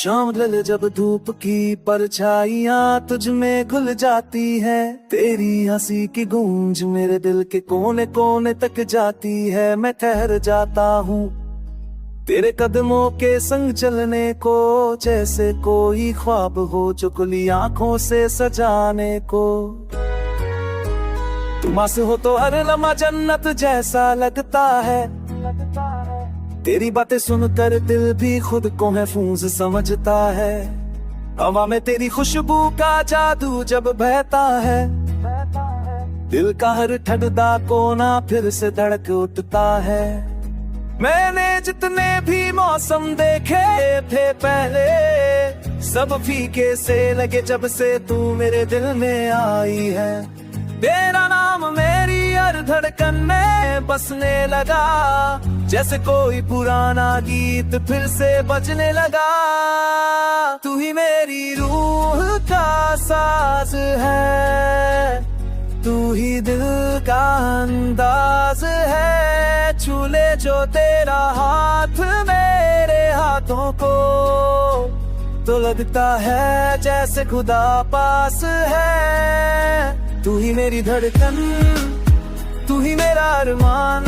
शाम ढल जब धूप की परछाइयाँ तुझ में घुल जाती है, तेरी हंसी की गूंज मेरे दिल के कोने कोने तक जाती है। मैं ठहर जाता हूँ तेरे कदमों के संग चलने को, जैसे कोई ख्वाब हो जो खुली आंखों से सजाने को। तुम आस हो तो हर लम्हा जन्नत जैसा लगता है, तेरी बातें सुनकर दिल भी खुद को महफूज समझता है। हवा में तेरी खुशबू का जादू जब बहता है, दिल का हर ठगदा कोना फिर से धड़क उठता है। मैंने जितने भी मौसम देखे थे पहले, सब फीके से लगे जब से तू मेरे दिल में आई है। तेरा नाम मेरी हर धड़कन में बसने लगा, जैसे कोई पुराना गीत फिर से बजने लगा। तू ही मेरी रूह का साज है, तू ही दिल का अंदाज है। छू ले जो तेरा हाथ मेरे हाथों को, तो लगता है जैसे खुदा पास है। तू ही मेरी धड़कन, तू ही मेरा अरमान,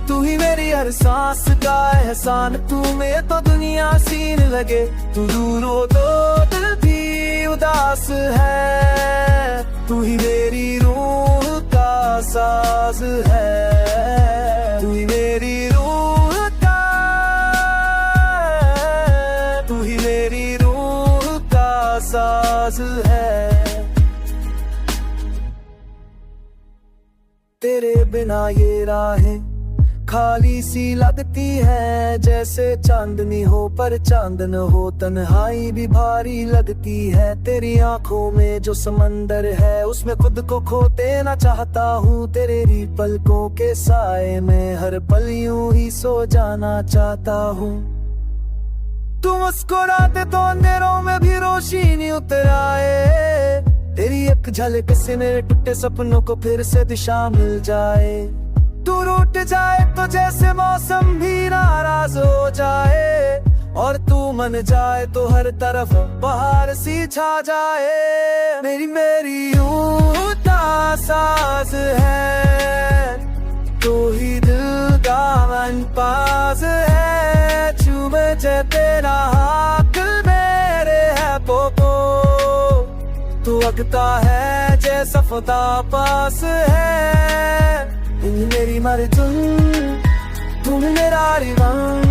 तू ही मेरी हर सांस का एहसान। तू में तो दुनिया सीन लगे, तू दूर हो तो दिल भी उदास है। तू ही मेरी रूह का साज है, तू ही मेरी रूह का, तू ही मेरी रूह का साज है। तेरे बिना ये राहें खाली सी लगती है, जैसे चांदनी हो पर चांद न हो, तन्हाई भी भारी लगती है। तेरी आंखों में जो समंदर है उसमें खुद को खो देना चाहता हूँ। तेरे ही पलकों के साए में हर पल यूं ही सो जाना चाहता हूँ। तू मुस्कुराते तो अंधेरों में भी रोशनी उतर आए, तेरी एक झलक से मेरे टूटे सपनों को फिर से दिशा मिल जाए। तू रूठ जाए तो जैसे मौसम भी नाराज हो जाए, और तू मन जाए तो हर तरफ बहार सी छा जाए। मेरी रूह का साज है, तू ही दिल का अनपास है। चूमे जे तेरा हाथ मेरे है पोपो, तू लगता है जैसा खुदा पास है। तू मेरी मर्ज़ुम, तू मेरा रिवान,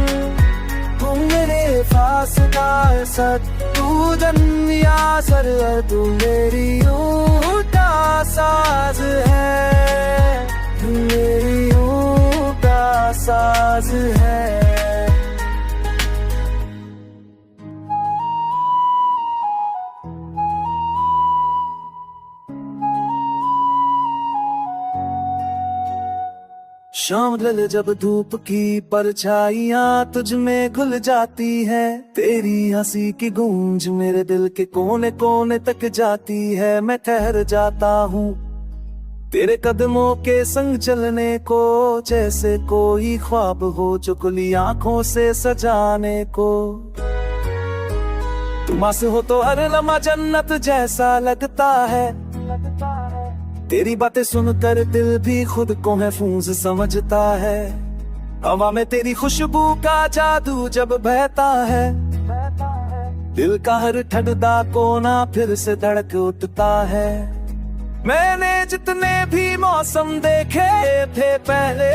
तू मेरे पास का सच, तू जन्मिया सर, तू मेरी रूह का साज है, तू मेरी रूह का साज है। शाम ढल जब धूप की परछाइयाँ तुझ में घुल जाती है, तेरी हंसी की गूंज मेरे दिल के कोने कोने तक जाती है। मैं ठहर जाता हूँ तेरे कदमों के संग चलने को, जैसे कोई ख्वाब हो जो खुली आंखों से सजाने को। तुम आस हो तो हर लम्हा जन्नत जैसा लगता है, तेरी बातें सुनकर दिल भी खुद को महफूज समझता है। हवा में तेरी खुशबू का जादू जब बहता है, दिल का हर ठगदा कोना फिर से धड़क उठता है। मैंने जितने भी मौसम देखे थे पहले,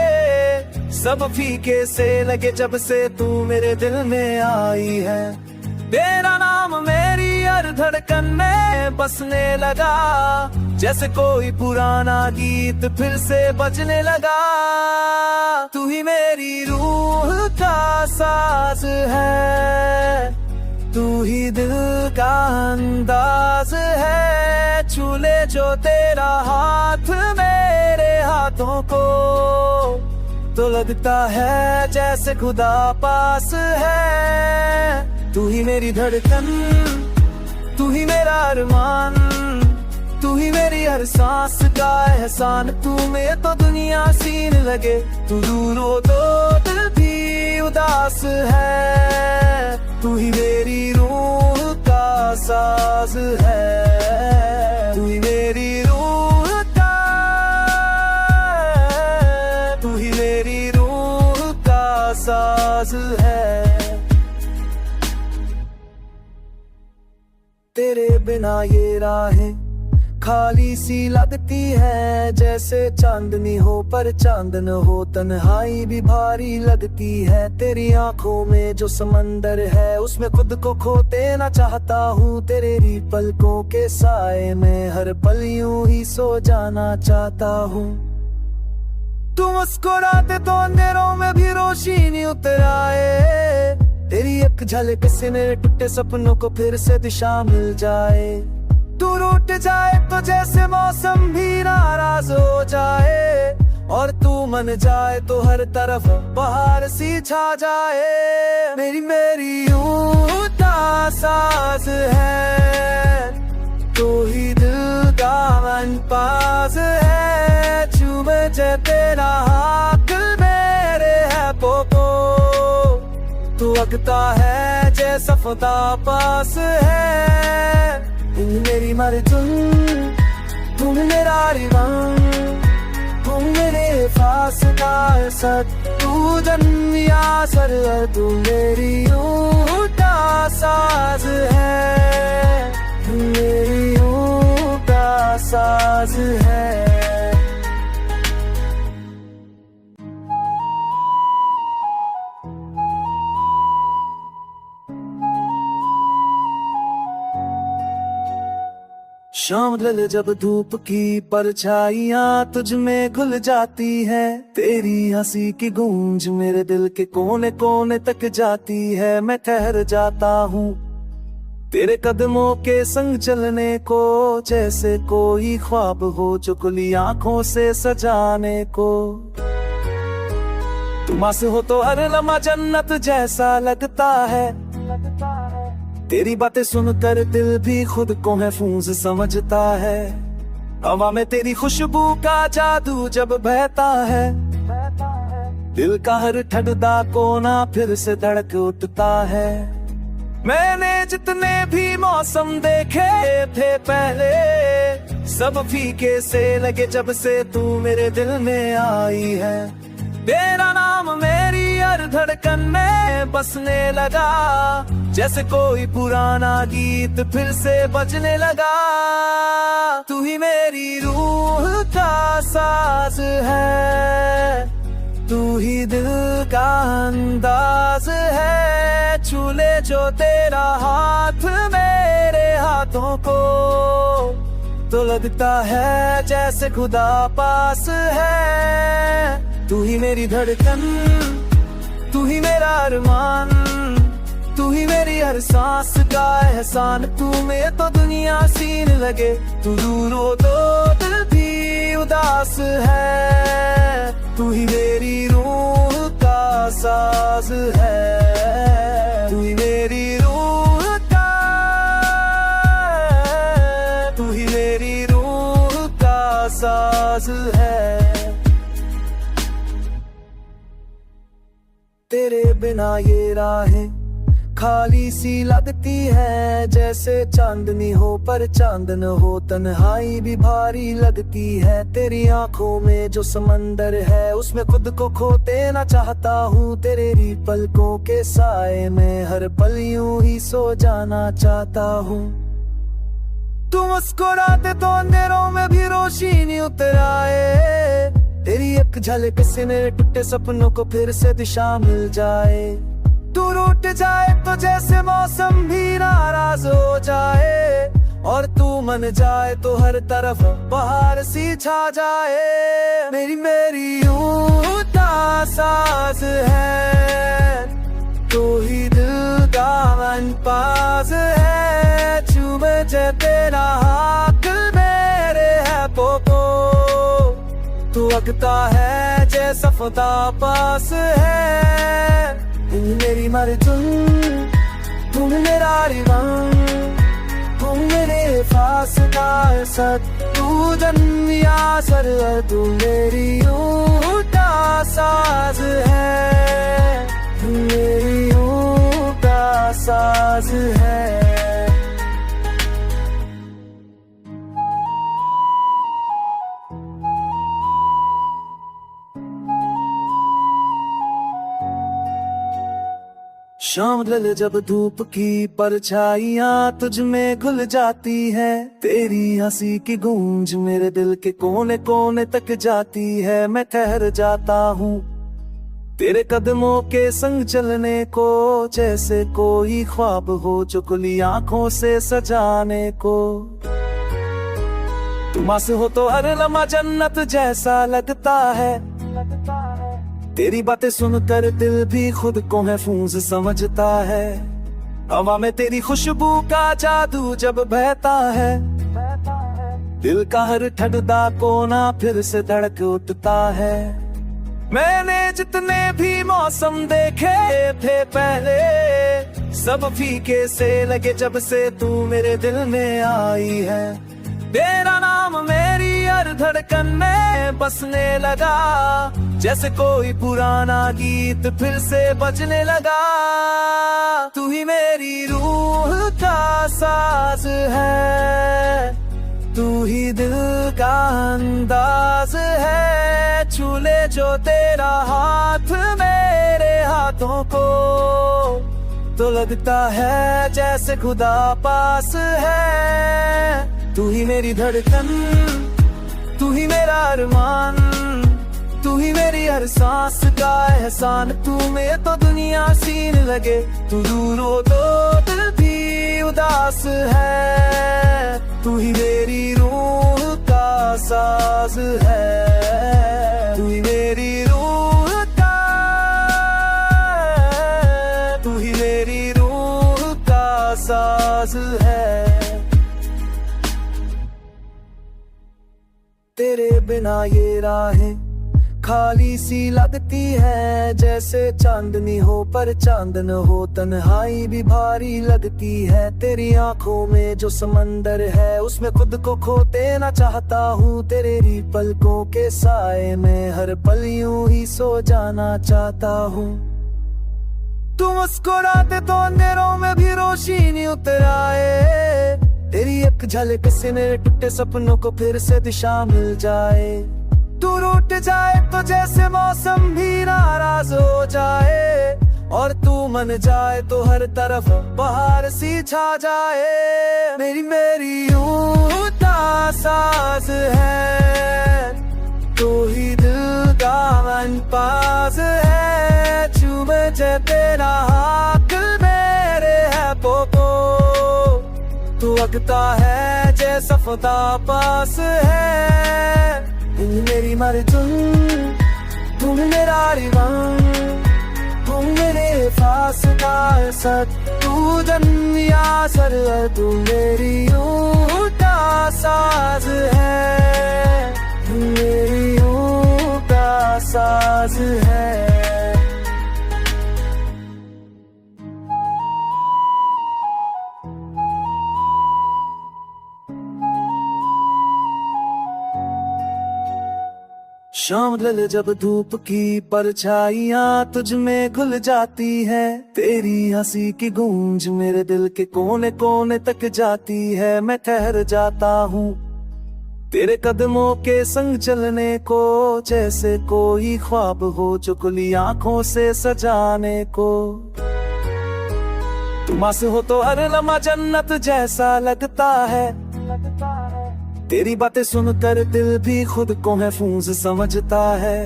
सब फीके से लगे जब से तू मेरे दिल में आई है। तेरा नाम मेरी हर धड़कन में बसने लगा, जैसे कोई पुराना गीत फिर से बजने लगा। तू ही मेरी रूह का साज है, तू ही दिल का अंदाज है। छू ले जो तेरा हाथ मेरे हाथों को, तो लगता है जैसे खुदा पास है। तू ही मेरी धड़कन, तू ही मेरा अरमान, तू ही मेरी हर सांस का एहसान। तू में तो दुनिया सीन लगे, तू दूर हो तो दिल भी उदास है। तू ही मेरी रूह का साज है, तू ही मेरी रूह का, तू ही मेरी रूह का साज है। तेरे बिना ये राहें खाली सी लगती है, जैसे चांदनी हो पर चांद न हो, तन्हाई भी भारी लगती है। तेरी आंखों में जो समंदर है उसमें खुद को खो देना चाहता हूँ। तेरे ही पलकों के साए में हर पल यूं ही सो जाना चाहता हूँ। तू मुस्कुराते तो अंधेरों में भी रोशनी उतर आए, तेरी एक झलक से मेरे टूटे सपनों को फिर से दिशा मिल जाए। तू रूठ जाए तो जैसे मौसम भी नाराज हो जाए, और तू मन जाए तो हर तरफ बहार सी छा जाए। मेरी रूह का साज है, तू ही दिल का अनपास है। चूमे जे तेरा हाथ मेरे है पोपो, तू लगता है जैसा खुदा पास है। तुम मेरी मर्ज़ुन, तुम मेरा रिवान, तुम मेरे पास का सद, तू जन्म या सर, तू मेरी रूह का साज है, तू मेरी रूह का साज है। शाम ढल जब धूप की परछाइयाँ तुझ में घुल जाती है, तेरी हंसी की गूंज मेरे दिल के कोने कोने तक जाती है। मैं ठहर जाता हूँ तेरे कदमों के संग चलने को, जैसे कोई ख्वाब हो जो खुली आंखों से सजाने को। तुम आस हो तो हर लम्हा जन्नत जैसा लगता है, तेरी बातें सुनकर दिल भी खुद को महफूज समझता है। हवा में तेरी खुशबू का जादू जब बहता है, दिल का हर ठंडा कोना फिर से धड़क उठता है। मैंने जितने भी मौसम देखे थे पहले, सब फीके से लगे जब से तू मेरे दिल में आई है। तेरा नाम मेरी हर धड़कन में बसने लगा, जैसे कोई पुराना गीत फिर से बजने लगा। तू ही मेरी रूह का साज है, तू ही दिल का अंदाज है। छूले जो तेरा हाथ मेरे हाथों को, तो लगता है जैसे खुदा पास है। तू ही मेरी धड़कन, तू ही मेरा अरमान, तू ही मेरी हर सांस का एहसान। तू में तो दुनिया सीन लगे, तू दूर हो तो दिल भी उदास है। तू ही मेरी रूह का साज है, तू ही मेरी रूह का, तू ही मेरी रूह का साज है। तेरे बिना ये राहें खाली सी लगती है, जैसे चांदनी हो पर चांद न हो, तन्हाई भी भारी लगती है। तेरी आंखों में जो समंदर है उसमें खुद को खो देना चाहता हूँ। तेरे ही पलकों के साए में हर पल यूं ही सो जाना चाहता हूँ। तू मुस्कुराते तो अंधेरों में भी रोशनी उतर आए, तेरी एक झलक से मेरे टूटे सपनों को फिर से दिशा मिल जाए। तू रूठ जाए तो जैसे मौसम भी नाराज हो जाए, और तू मन जाए तो हर तरफ बहार सी छा जाए। मेरी रूह का साज है, तू ही दिल का अनपास है। चूमे जे तेरा हाथ मेरे है पोपो, तू लगता है जैसा खुदा पास है। तुम मेरी मर्ज़ुन, तुम मेरा रिवान, तुम मेरे पास का सद, तू जन्म या सर, तू मेरी रूह का साज है, तू मेरी रूह का साज। साज है। शाम ढल जब धूप की परछाइयाँ तुझ में घुल जाती है, तेरी हंसी की गूंज मेरे दिल के कोने कोने तक जाती है। मैं ठहर जाता हूँ तेरे कदमों के संग चलने को, जैसे कोई ख्वाब हो जो खुली आंखों से सजाने को। तुम आस हो तो हर लम्हा जन्नत जैसा लगता है, तेरी बातें सुनकर दिल भी खुद को महफूज समझता है। हवा में तेरी खुशबू का जादू जब बहता है, दिल का हर ठंडा कोना फिर से धड़क उठता है। मैंने जितने भी मौसम देखे थे पहले, सब फीके से लगे जब से तू मेरे दिल में आई है। तेरा नाम मेरी हर धड़कन में बसने लगा, जैसे कोई पुराना गीत फिर से बजने लगा। तू ही मेरी रूह का साज है, तू ही दिल का अंदाज है। छू ले जो तेरा हाथ मेरे हाथों को, तो लगता है जैसे खुदा पास है। तू ही मेरी धड़कन, तू ही मेरा अरमान, तू ही मेरी हर सांस का एहसान। तू में तो दुनिया सीन लगे, तू दूर हो तो दिल भी उदास है। तू ही मेरी रूह का साज है, तू ही मेरी रूह का, तू ही मेरी रूह का साज है। तेरे बिना ये राहें खाली सी लगती है, जैसे चांदनी हो पर चांदन हो, तन्हाई भी भारी लगती है। तेरी आंखों में जो समंदर है उसमें खुद को खो देना चाहता हूँ। तेरे पलकों के साए में हर पल यूं ही सो जाना चाहता हूँ। तू मुस्कुराते तो अंधेरों में भी रोशनी उतर आए, तेरी एक झलक से मेरे टूटे सपनों को फिर से दिशा मिल जाए। तू रूठ जाए तो जैसे मौसम भी नाराज हो जाए, और तू मन जाए तो हर तरफ बहार सी छा जाए। मेरी रूह का साज है, तू ही दिल का अनपास है। चूमे जे तेरा हाथ मेरे है पोपो, तू लगता है जैसा खुदा पास है। तू मेरी मर्ज़ुम, तू मेरा रिवान, तू मेरे पास का सत, तू दुनिया सर, तू मेरी रूह का साज है, तू मेरी रूह का साज है। शाम ढल जब धूप की परछाइयाँ तुझ में घुल जाती है, तेरी हंसी की गूंज मेरे दिल के कोने कोने तक जाती है। मैं ठहर जाता हूँ तेरे कदमों के संग चलने को, जैसे कोई ख्वाब हो जो खुली आंखों से सजाने को। तुम आस हो तो हर लम्हा जन्नत जैसा लगता है, तेरी बातें सुनकर दिल भी खुद को महफूज समझता है।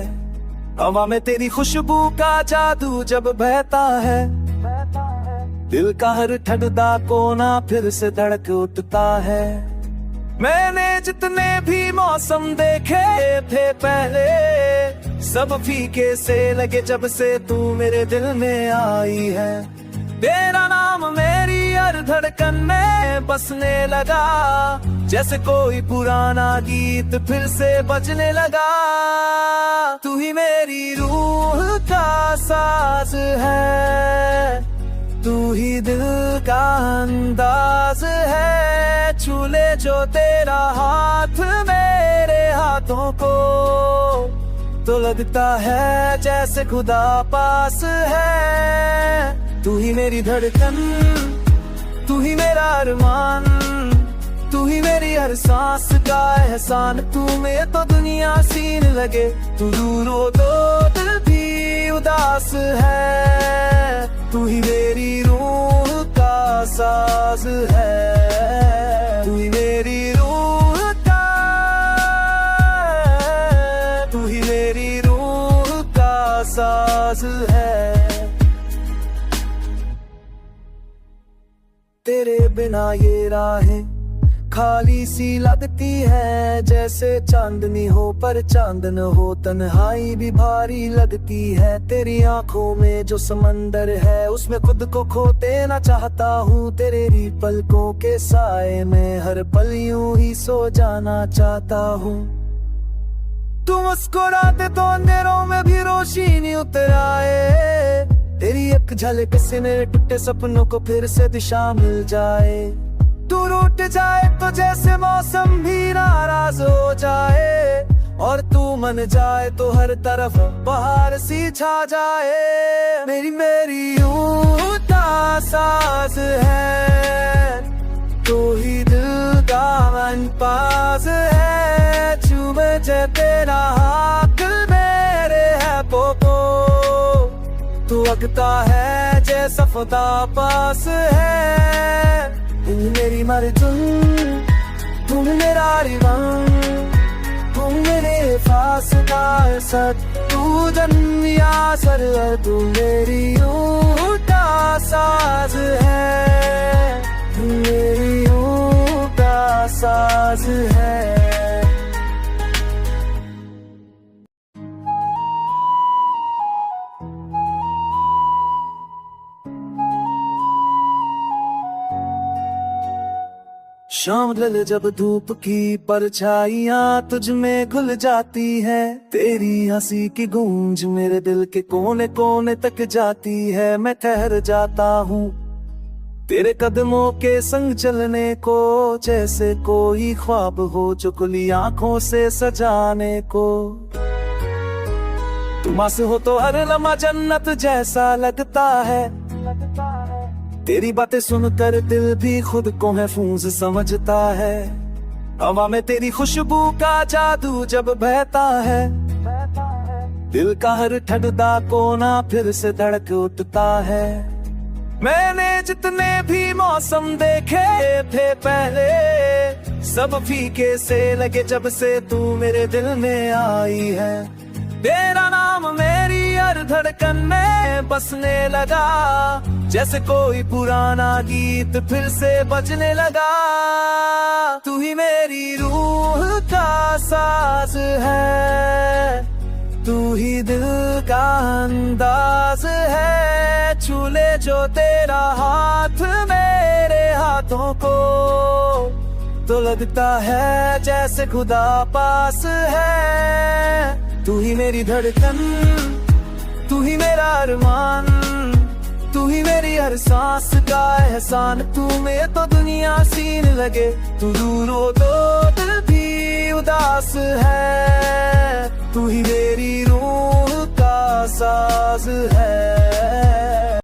हवा में तेरी खुशबू का जादू जब बहता है, दिल का हर ठंडा कोना फिर से धड़क उठता है। मैंने जितने भी मौसम देखे थे पहले, सब फीके से लगे जब से तू मेरे दिल में आई है। तेरा नाम मेरी हर धड़कन में बसने लगा, जैसे कोई पुराना गीत फिर से बजने लगा। तू ही मेरी रूह का साज है, तू ही दिल का अंदाज है। छू ले जो तेरा हाथ मेरे हाथों को, तो लगता है जैसे खुदा पास है। तू ही मेरी धड़कन, तू ही मेरा अरमान, तू ही मेरी हर सांस का एहसान। तू में तो दुनिया सीन लगे, तू दूर हो तो दिल भी उदास है। तू ही मेरी रूह का साज है, तू ही मेरी रूह का, तू ही मेरी रूह का साज है। तेरे बिना ये राहें खाली सी लगती है, जैसे चांदनी हो पर चांदन हो, तन्हाई भी भारी लगती है। तेरी आंखों में जो समंदर है उसमें खुद को खोते ना चाहता हूँ। तेरे ही पलकों के साए में हर पल यूं ही सो जाना चाहता हूँ। तू मुस्कुराते तो अंधेरों में भी रोशनी उतर आए, तेरी एक झलक से मेरे टूटे सपनों को फिर से दिशा मिल जाए। तू रूठ जाए तो जैसे मौसम भी नाराज हो जाए, और तू मन जाए तो हर तरफ बहार सी छा जाए। मेरी यूं का साज है, तू ही दिल का मनपास है। चूमे जे तेरा हाथ मेरे है पोपो, तू लगता है जैसा खुदा पास है। तू मेरी मर्जुम, तू मेरा रिवान, तू मेरे पास का सच, तू जन्मिया सर, तू मेरी रूह का साज है, तू मेरी रूह का साज है। शाम ढल जब धूप की परछाइयाँ तुझ में घुल जाती है, तेरी हंसी की गूंज मेरे दिल के कोने कोने तक जाती है। मैं ठहर जाता हूँ तेरे कदमों के संग चलने को, जैसे कोई ख्वाब हो जो खुली आंखों से सजाने को। तुम आस हो तो हर लम्हा जन्नत जैसा लगता है, तेरी बातें सुनकर दिल भी खुद को महफूज समझता है। हवा में तेरी खुशबू का जादू जब बहता है, दिल का हर ठगदा कोना फिर से धड़क उठता है। मैंने जितने भी मौसम देखे थे पहले, सब फीके से लगे जब से तू मेरे दिल में आई है। तेरा नाम मेरी हर धड़कन में बसने लगा, जैसे कोई पुराना गीत फिर से बजने लगा। तू ही मेरी रूह का साज है, तू ही दिल का अंदाज है। छू ले जो तेरा हाथ मेरे हाथों को, तो लगता है जैसे खुदा पास है। तू ही मेरी धड़कन, तू ही मेरा अरमान, तू ही मेरी हर सांस का एहसान। तू में तो दुनिया सीन लगे, तू दूर हो तो दिल भी उदास है। तू ही मेरी रूह का साज है।